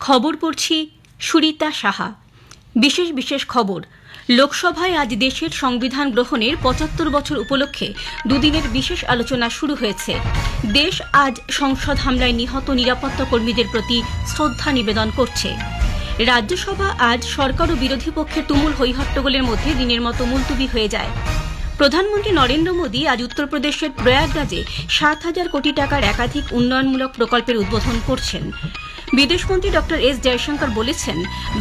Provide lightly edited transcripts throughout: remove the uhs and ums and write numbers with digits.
খবর পড়ছি সুরিতা সাহা। বিশেষ বিশেষ খবর। লোকসভায় আজ দেশের সংবিধান গ্রহণের ৭৫ বছর উপলক্ষে দুদিনের বিশেষ আলোচনা শুরু হয়েছে। দেশ আজ সংসদ হামলায় নিহত নিরাপত্তা কর্মীদের প্রতি শ্রদ্ধা নিবেদন করছে। রাজ্যসভা আজ সরকার ও বিরোধী পক্ষের তুমুল হৈহট্টগোলের মধ্যে দিনের মতো মুলতুবি হয়ে যায়। প্রধানমন্ত্রী নরেন্দ্র মোদী আজ উত্তরপ্রদেশের প্রয়াগরাজে ৭,০০০ কোটি টাকার একাধিক উন্নয়নমূলক প্রকল্পের উদ্বোধন করছেন। বিদেশমন্ত্রী ডক্টর এস জয়শঙ্কর বলেছেন,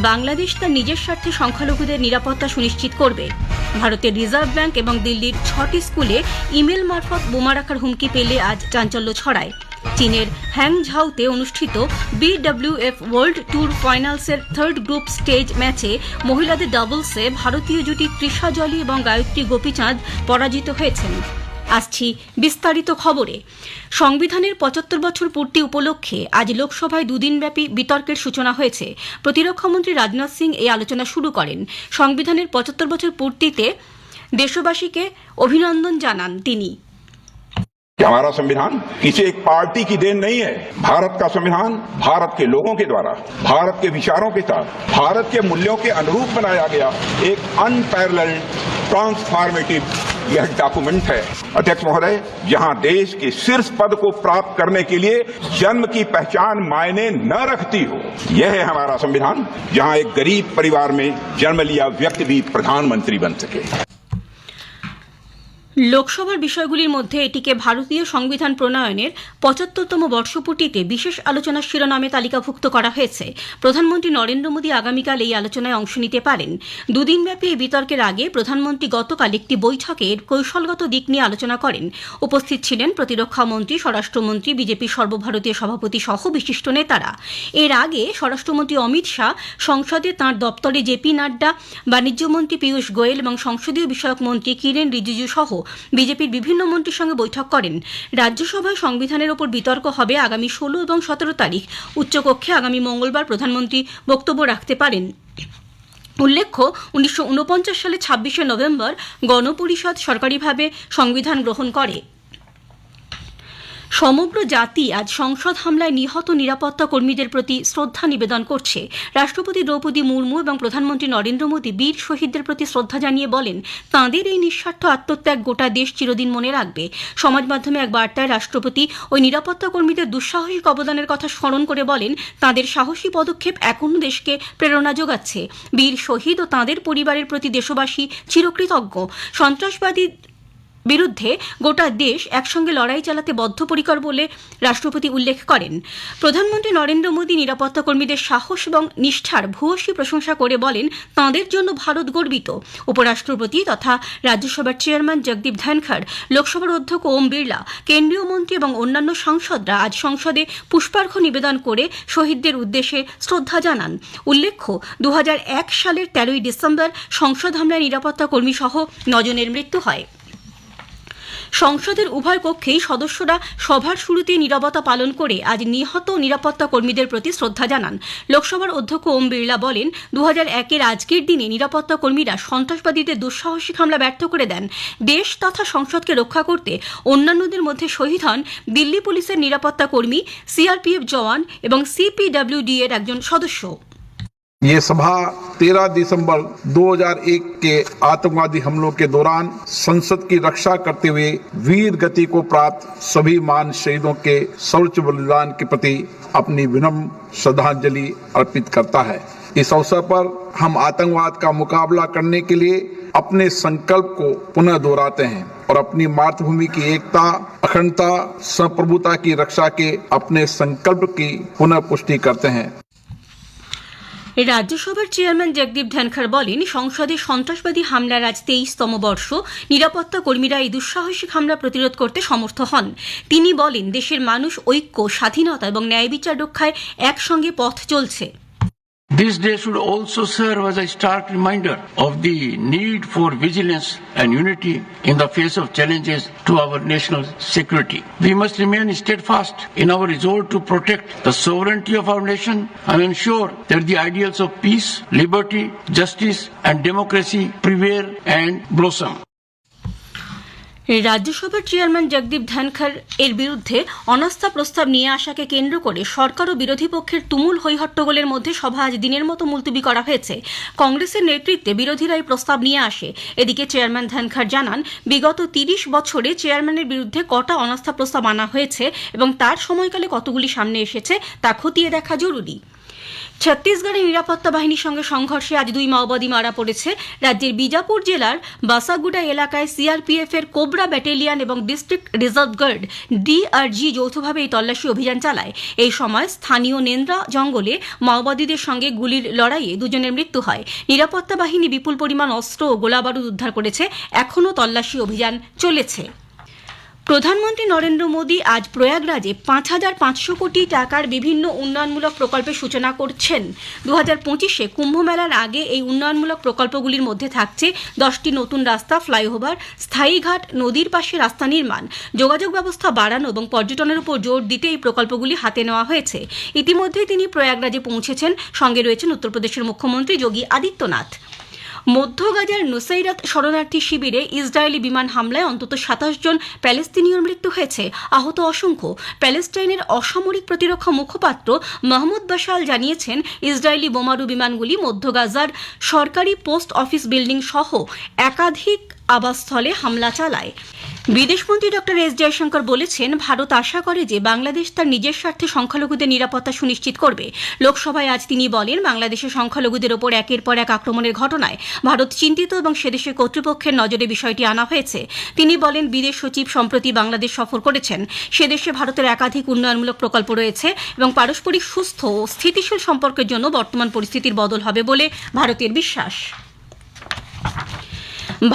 বাংলাদেশ তার নিজের স্বার্থে সংখ্যালঘুদের নিরাপত্তা সুনিশ্চিত করবে। ভারতের রিজার্ভ ব্যাংক এবং দিল্লির ৬টি স্কুলে ইমেল মারফত বোমা রাখার হুমকি পেলে আজ চাঞ্চল্য ছড়ায়। চীনের হ্যাংঝাউতে অনুষ্ঠিত বিডব্লিউএফ ওয়ার্ল্ড ট্যুর ফাইনালসের থার্ড গ্রুপ স্টেজ ম্যাচে মহিলাদের ডাবলসে ভারতীয় জুটি তৃষা জলি এবং গায়ত্রী গোপীচাঁদ পরাজিত হয়েছেন। আসছি বিস্তারিত খবরে। সংবিধানের ৭৫ বছর পূর্তি উপলক্ষে আজ লোকসভায় দুদিনব্যাপী বিতর্কের সূচনা হয়েছে। প্রতিরক্ষামন্ত্রী রাজনাথ সিং এই আলোচনা শুরু করেন। সংবিধানের ৭৫ বছর পূর্তিতে দেশবাসীকে অভিনন্দন জানান তিনি। हमारा संविधान किसी एक पार्टी की देन नहीं है। भारत का संविधान भारत के लोगों के द्वारा भारत के विचारों के साथ भारत के मूल्यों के अनुरूप बनाया गया एक अनपैरेलल्ड ट्रांसफॉर्मेटिव यह डॉक्यूमेंट है। अध्यक्ष महोदय, जहां देश के शीर्ष पद को प्राप्त करने के लिए जन्म की पहचान मायने न रखती हो, यह है हमारा संविधान, जहां एक गरीब परिवार में जन्म लिया व्यक्ति भी प्रधानमंत्री बन सके। লোকসভার বিষয়গুলির মধ্যে এটিকে ভারতীয় সংবিধান প্রণয়নের ৭৫তম বর্ষপূর্তিতে বিশেষ আলোচনার শিরোনামে তালিকাভুক্ত করা হয়েছে। প্রধানমন্ত্রী নরেন্দ্র মোদী আগামীকাল এই আলোচনায় অংশ নিতে পারেন। দুদিনব্যাপী এই বিতর্কের আগে প্রধানমন্ত্রী গতকাল একটি বৈঠকে এর কৌশলগত দিক নিয়ে আলোচনা করেন। উপস্থিত ছিলেন প্রতিরক্ষামন্ত্রী, স্বরাষ্ট্রমন্ত্রী, বিজেপির সর্বভারতীয় সভাপতি সহ বিশিষ্ট নেতারা। এর আগে স্বরাষ্ট্রমন্ত্রী অমিত শাহ সংসদে তাঁর দপ্তরে জেপি নাড্ডা, বাণিজ্যমন্ত্রী পীয়ূষ গোয়েল এবং সংসদীয় বিষয়ক মন্ত্রী কিরেন রিজিজু সহ বিজেপির বিভিন্ন মন্ত্রীর সঙ্গে বৈঠক করেন। রাজ্যসভায় সংবিধানের ওপর বিতর্ক হবে আগামী ১৬ এবং ১৭ তারিখ। উচ্চকক্ষে আগামী মঙ্গলবার প্রধানমন্ত্রী বক্তব্য রাখতে পারেন। উল্লেখ্য, ১৯৪৯ সালে ২৬শে নভেম্বর গণপরিষদ সরকারিভাবে সংবিধান গ্রহণ করে। সমগ্র জাতি আজ সংসদ হামলায় নিহত নিরাপত্তা কর্মীদের প্রতি শ্রদ্ধা নিবেদন করছে। রাষ্ট্রপতি দ্রৌপদী মুর্মু এবং প্রধানমন্ত্রী নরেন্দ্র মোদী বীর শহীদদের প্রতি শ্রদ্ধা জানিয়ে বলেন, তাঁদের এই নিঃস্বার্থ আত্মত্যাগ গোটা দেশ চিরদিন মনে রাখবে। সমাজ মাধ্যমে এক বার্তায় রাষ্ট্রপতি ওই নিরাপত্তা কর্মীদের দুঃসাহসিক অবদানের কথা স্মরণ করে বলেন, তাঁদের সাহসী পদক্ষেপ এখনও দেশকে প্রেরণা যোগাচ্ছে। বীর শহীদ ও তাঁদের পরিবারের প্রতি দেশবাসী চিরকৃতজ্ঞ। সন্ত্রাসবাদী বিরুদ্ধে গোটা দেশ একসঙ্গে লড়াই চালাতে বদ্ধপরিকর বলে রাষ্ট্রপতি উল্লেখ করেন। প্রধানমন্ত্রী নরেন্দ্র মোদী নিরাপত্তা কর্মীদের সাহস এবং নিষ্ঠার ভূয়সী প্রশংসা করে বলেন, তাঁদের জন্য ভারত গর্বিত। উপরাষ্ট্রপতি তথা রাজ্যসভার চেয়ারম্যান জগদীপ ধনখড়, লোকসভার অধ্যক্ষ ওম বিড়লা, কেন্দ্রীয় মন্ত্রী এবং অন্যান্য সাংসদরা আজ সংসদে পুষ্পার্ঘ্য নিবেদন করে শহীদদের উদ্দেশ্যে শ্রদ্ধা জানান। উল্লেখ্য, ২০০১ সালের ১৩ই ডিসেম্বর সংসদ হামলায় নিরাপত্তা কর্মী সহ ৯ জনের মৃত্যু হয়। সংসদের উভয় কক্ষেই সদস্যরা সভার শুরুতে নীরবতা পালন করে আজ নিহত নিরাপত্তা কর্মীদের প্রতি শ্রদ্ধা জানান। লোকসভার অধ্যক্ষ ওম বিড়লা বলেন, ২০০১-এর আজকের দিনে নিরাপত্তা কর্মীরা সন্ত্রাসবাদীদের দুঃসাহসিক হামলা ব্যর্থ করে দেন। দেশ তথা সংসদকে রক্ষা করতে অন্যান্যদের মধ্যে শহীদ হন দিল্লি পুলিশের নিরাপত্তা কর্মী, সিআরপিএফ জওয়ান এবং সিপিডব্লিউডি এর একজন সদস্য। ये सभा 13 दिसंबर 2001 के आतंकवादी हमलों के दौरान संसद की रक्षा करते हुए वीर गति को प्राप्त सभी महान शहीदों के सर्वोच्च बलिदान के प्रति अपनी विनम्र श्रद्धांजलि अर्पित करता है। इस अवसर पर हम आतंकवाद का मुकाबला करने के लिए अपने संकल्प को पुनः दोहराते हैं और अपनी मातृभूमि की एकता, अखंडता, संप्रभुता की रक्षा के अपने संकल्प की पुनः पुष्टि करते हैं। রাজ্যসভার চেয়ারম্যান জগদীপ ধনখড় বলেন, সংসদে সন্ত্রাসবাদী হামলার আজ 23তম বর্ষ। নিরাপত্তা কর্মীরা এই দুঃসাহসিক হামলা প্রতিরোধ করতে সমর্থ হন। তিনি বলেন, দেশের মানুষ ঐক্য, স্বাধীনতা এবং ন্যায় বিচার রক্ষায় একসঙ্গে পথ চলছে। This day should also serve as a stark reminder of the need for vigilance and unity in the face of challenges to our national security. We must remain steadfast in our resolve to protect the sovereignty of our nation and ensure that the ideals of peace, liberty, justice and democracy prevail and blossom. রাজ্যসভার chairman Jagdeep Dhankhar এর বিরুদ্ধে অনাস্থা প্রস্তাব নিয়ে আসাকে কেন্দ্র করে সরকার ও বিরোধী পক্ষের তুমুল হইহট্টগোলের মধ্যে সভা আজ দিনের মতো মুলতবি করা হয়েছে। কংগ্রেসের নেতৃত্বে বিরোধীরা এই প্রস্তাব নিয়ে আসে। এদিকে চেয়ারম্যান ধনখড় জানান, বিগত 30 বছরে চেয়ারম্যানের বিরুদ্ধে কটা অনাস্থা প্রস্তাব আনা হয়েছে এবং তার সময়কালে কতগুলি সামনে এসেছে তা খতিয়ে দেখা জরুরি। ছত্তিশগড়ের নিরাপত্তা বাহিনীর সঙ্গে সংঘর্ষে আজ 2 মাওবাদী মারা পড়েছে। রাজ্যের বিজাপুর জেলার বাসাগুডা এলাকায় সিআরপিএফ এর কোবরা ব্যাটালিয়ন এবং ডিস্ট্রিক্ট রিজার্ভ গার্ড ডিআরজি যৌথভাবে এই তল্লাশি অভিযান চালায়। এই সময় স্থানীয় নেন্দ্রা জঙ্গলে মাওবাদীদের সঙ্গে গুলির লড়াইয়ে 2 জনের মৃত্যু হয়। নিরাপত্তা বাহিনী বিপুল পরিমাণ অস্ত্র ও গোলাবারুদ উদ্ধার করেছে। এখনও তল্লাশি অভিযান চলেছে। প্রধানমন্ত্রী নরেন্দ্র মোদী আজ প্রয়াগরাজে 5,500 কোটি টাকার বিভিন্ন উন্নয়নমূলক প্রকল্পের সূচনা করছেন। 2025-এ কুম্ভ মেলার আগে এই উন্নয়নমূলক প্রকল্পগুলির মধ্যে থাকছে 10টি নতুন রাস্তা, ফ্লাইওভার, স্থায়ী ঘাট, নদীর পাশে রাস্তা নির্মাণ, যোগাযোগ ব্যবস্থা বাড়ানো এবং পর্যটনের উপর জোর দিতে এই প্রকল্পগুলি হাতে নেওয়া হয়েছে। ইতিমধ্যেই তিনি প্রয়াগরাজে পৌঁছেছেন। সঙ্গে রয়েছেন উত্তরপ্রদেশের মুখ্যমন্ত্রী যোগী আদিত্যনাথ। মধ্য গাজার নুসাইরাত শরণার্থী শিবিরে ইসরায়েলি বিমান হামলায় অন্তত 27 জন প্যালেস্তিনীয়র মৃত্যু হয়েছে, আহত অসংখ্য। প্যালেস্টাইনের অসামরিক প্রতিরক্ষা মুখপাত্র মাহমুদ বাশাল জানিয়েছেন, ইসরায়েলি বোমারু বিমানগুলি মধ্য গাজার সরকারি পোস্ট অফিস বিল্ডিং সহ একাধিক আবাসস্থলে হামলা চালায়। বিদেশমন্ত্রী ডক্টর এস জয়শঙ্কর বলেছেন, ভারত আশা করে যে বাংলাদেশ তার নিজের স্বার্থে সংখ্যালঘুদের নিরাপত্তা সুনিশ্চিত করবে। লোকসভায় আজ তিনি বলেন, বাংলাদেশের সংখ্যালঘুদের ওপর একের পর এক আক্রমণের ঘটনায় ভারত চিন্তিত এবং সেদেশের কর্তৃপক্ষের নজরে বিষয়টি আনা হয়েছে। তিনি বলেন, বিদেশ সচিব সম্প্রতি বাংলাদেশ সফর করেছেন। সেদেশে ভারতের একাধিক উন্নয়নমূলক প্রকল্প রয়েছে এবং পারস্পরিক সুস্থ ও স্থিতিশীল সম্পর্কের জন্য বর্তমান পরিস্থিতির বদল হবে বলে ভারতের বিশ্বাস।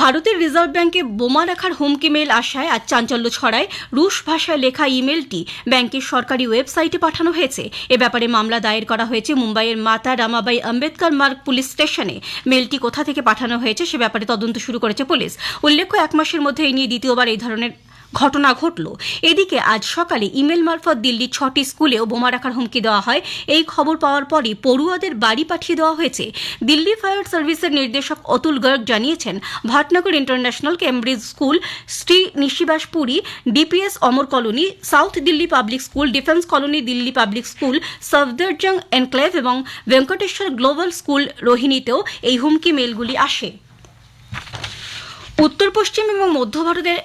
ভারতের রিজার্ভ ব্যাংকে বোমা রাখার হুমকি মেল আসায় আজ চাঞ্চল্য ছড়ায়। রুশ ভাষায় লেখা ইমেলটি ব্যাংকের সরকারি ওয়েবসাইটে পাঠানো হয়েছে। এ ব্যাপারে মামলা দায়ের করা হয়েছে মুম্বাইয়ের মাতা রামাবাই আম্বেদকর মার্গ পুলিশ স্টেশনে। মেলটি কোথা থেকে পাঠানো হয়েছে সে ব্যাপারে তদন্ত শুরু করেছে পুলিশ। উল্লেখ্য, 1 মাসের মধ্যে এই নিয়ে দ্বিতীয়বার এই ধরনের ঘটনা ঘটল। এদিকে আজ সকালে ইমেল মারফত দিল্লির 6টি স্কুলেও বোমা রাখার হুমকি দেওয়া হয়। এই খবর পাওয়ার পরই পড়ুয়াদের বাড়ি পাঠিয়ে দেওয়া হয়েছে। দিল্লি ফায়ার সার্ভিসের নির্দেশক অতুল গর্গ জানিয়েছেন, Bhatnagar international, Cambridge school, Shri নিশিবাসপুরী, DPS Amar colony, south Delhi public school, defence colony, Delhi public school, Safdarjung enclave এবং ভেঙ্কটেশ্বর গ্লোবাল স্কুল রোহিণীতেও এই হুমকি মেলগুলি আসে। উত্তর পশ্চিম এবং মধ্য ভারতের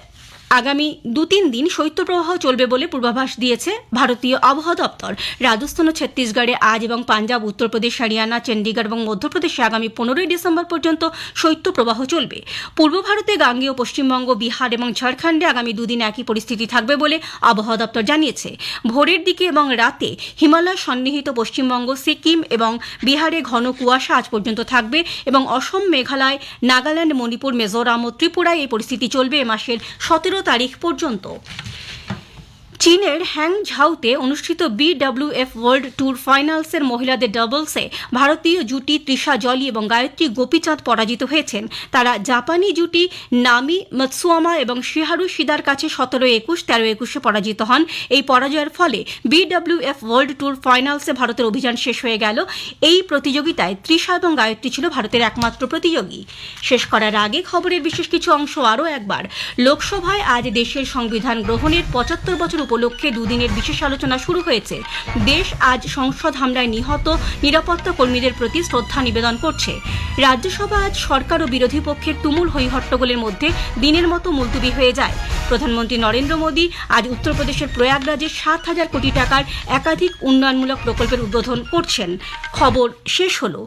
আগামী 2-3 দিন শৈত্যপ্রবাহ চলবে বলে পূর্বাভাস দিয়েছে ভারতীয় আবহাওয়া দপ্তর। রাজস্থান ও ছত্তিশগড়ে আজ এবং পাঞ্জাব, উত্তরপ্রদেশ, হরিয়ানা, চণ্ডীগড় এবং মধ্যপ্রদেশে আগামী 15ই ডিসেম্বর পর্যন্ত শৈত্যপ্রবাহ চলবে। পূর্ব ভারতে গাঙ্গেয় পশ্চিমবঙ্গ, বিহার এবং ঝাড়খণ্ডে আগামী 2 দিন একই পরিস্থিতি থাকবে বলে আবহাওয়া দপ্তর জানিয়েছে। ভোরের দিকে এবং রাতে হিমালয় সন্নিহিত পশ্চিমবঙ্গ, সিকিম এবং বিহারে ঘন কুয়াশা আজ পর্যন্ত থাকবে এবং অসম, মেঘালয়, নাগাল্যান্ড, মণিপুর, মিজোরাম ও ত্রিপুরায় এই পরিস্থিতি চলবে এ মাসের 17 তারিখ পর্যন্ত। চীনের হ্যাংঝাউতে অনুষ্ঠিত বিডব্লিউএফ ওয়ার্ল্ড ট্যুর ফাইনালসের মহিলাদের ডাবলসে ভারতীয় জুটি তৃষা জলি এবং গায়ত্রী গোপীচাঁদ পরাজিত হয়েছেন। তারা জাপানি জুটি নামি মাতসুয়ামা এবং শিহারু শিদার কাছে 17-21, 13-21 পরাজিত হন। এই পরাজয়ের ফলে বিডব্লিউএফ ওয়ার্ল্ড ট্যুর ফাইনালসে ভারতের অভিযান শেষ হয়ে গেল। এই প্রতিযোগিতায় তৃষা এবং গায়ত্রী ছিল ভারতের একমাত্র প্রতিযোগী। শেষ করার আগে খবরের বিশেষ কিছু অংশ আরও একবার। লোকসভায় আজ দেশের সংবিধান গ্রহণের 75 বছর উপলক্ষে 2 দিনের বিশেষ আলোচনা শুরু হয়েছে। দেশ আজ সংসদ হামলায় নিহত নিরাপত্তা কর্মীদের প্রতি শ্রদ্ধা নিবেদন করছে। রাজ্যসভা আজ সরকার ও বিরোধী পক্ষের তুমুল হইহট্টগোলের মধ্যে দিনের মতো মুলতবি হয়ে যায়। প্রধানমন্ত্রী নরেন্দ্র মোদী আজ উত্তরপ্রদেশের প্রয়াগরাজে 7,000 কোটি টাকার একাধিক উন্নয়নমূলক প্রকল্পের উদ্বোধন করছেন। খবর শেষ হলো।